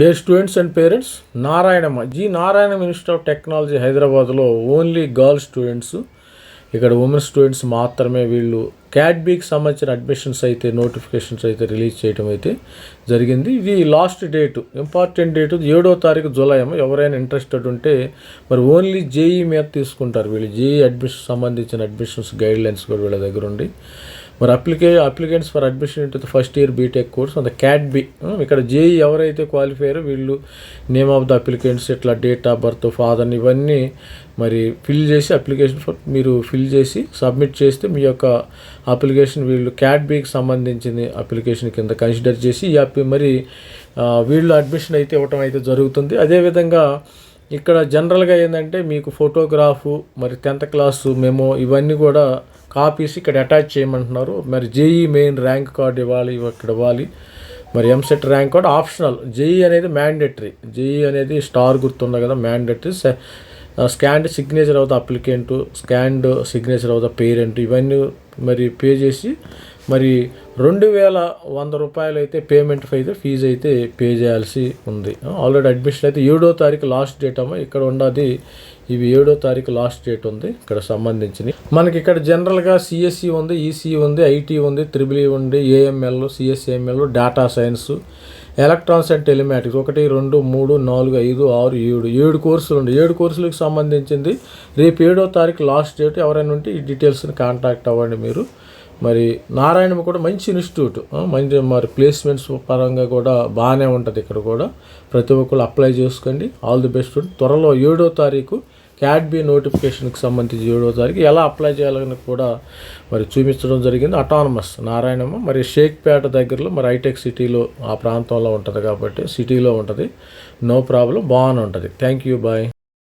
Dear students and parents, Narayanamma Narayanamma institute of technology హైదరాబాద్లో only girls students, ఇక్కడ women students మాత్రమే వీళ్ళు క్యాట్బీకి సంబంధించిన అడ్మిషన్స్ అయితే నోటిఫికేషన్స్ అయితే రిలీజ్ చేయడం అయితే జరిగింది. ఇది లాస్ట్ డేటు, ఇంపార్టెంట్ డేటు 7వ తారీఖు జూలై. ఎవరైనా ఇంట్రెస్టెడ్ ఉంటే మరి ఓన్లీ జేఈ మీద తీసుకుంటారు వీళ్ళు. జేఈ అడ్మిషన్ సంబంధించిన అడ్మిషన్స్ గైడ్లైన్స్ కూడా వీళ్ళ దగ్గర ఉండి మరి applicants for admission into the first year BTech course on the cat B. ఇక్కడ జేఈ ఎవరైతే క్వాలిఫై అయ్యారో వీళ్ళు నేమ్ ఆఫ్ ద అప్లికెంట్స్, ఇట్లా డేట్ ఆఫ్ బర్త్, ఫాదర్, ఇవన్నీ మరి ఫిల్ చేసి అప్లికేషన్ మీరు ఫిల్ చేసి సబ్మిట్ చేస్తే మీ యొక్క అప్లికేషన్ వీళ్ళు క్యాట్బీకి సంబంధించిన అప్లికేషన్ కింద కన్సిడర్ చేసి మరి వీళ్ళు అడ్మిషన్ అయితే ఇవ్వటం అయితే జరుగుతుంది. అదేవిధంగా ఇక్కడ జనరల్గా ఏంటంటే మీకు ఫోటోగ్రాఫు, మరి 10th క్లాసు మెమో, ఇవన్నీ కూడా కాపీస్ ఇక్కడ అటాచ్ చేయమంటున్నారు. మరి జేఈ మెయిన్ ర్యాంక్ కార్డు ఇవ్వాలి, ఇక్కడ ఇవ్వాలి. మరి EAMCET rank card optional, JEE అనేది మ్యాండేటరీ. జేఈ అనేది స్టార్ గుర్తుంది కదా, mandatory. Scanned signature of the applicant, scanned signature of the parent, ఇవన్నీ మరి పే చేసి మరి 2100 రూపాయలు అయితే పేమెంట్ అయితే ఫీజు అయితే పే చేయాల్సి ఉంది. ఆల్రెడీ అడ్మిషన్ అయితే 7వ తారీఖు లాస్ట్ డేట్ ఇక్కడ ఉన్నది. ఇవి 7వ తారీఖు లాస్ట్ డేట్ ఉంది ఇక్కడ సంబంధించి. మనకి ఇక్కడ జనరల్గా సిఎస్సి ఉంది, ఈసీ ఉంది, ఐటీ ఉంది, త్రిబుల్ ఈ ఉంది, AML, CSAML, data science, electronics and telematics 1, 2, 3, 4, 5, 6, 7 కోర్సులు ఉంది. 7 కోర్సులకు సంబంధించింది. రేపు 7వ తారీఖు లాస్ట్ డేట్. ఎవరైనా ఉంటే ఈ డీటెయిల్స్ని కాంటాక్ట్ అవ్వండి మీరు. మరి నారాయణమ్మ కూడా మంచి ఇన్స్టిట్యూట్, మంచి మరి ప్లేస్మెంట్స్ పరంగా కూడా బాగానే ఉంటుంది. ఇక్కడ కూడా ప్రతి ఒక్కరు అప్లై చేసుకోండి. All the best. త్వరలో 7వ తారీఖు క్యాట్బీ నోటిఫికేషన్కి సంబంధించి 7వ తారీఖు ఎలా అప్లై చేయాలని కూడా మరి చూపించడం జరిగింది. అటానమస్ నారాయణమ్మ మరి షేక్పేట దగ్గరలో మరి హైటెక్ సిటీలో ఆ ప్రాంతంలో ఉంటుంది కాబట్టి సిటీలో ఉంటుంది. నో ప్రాబ్లం, బాగానే ఉంటుంది. Thank you, bye.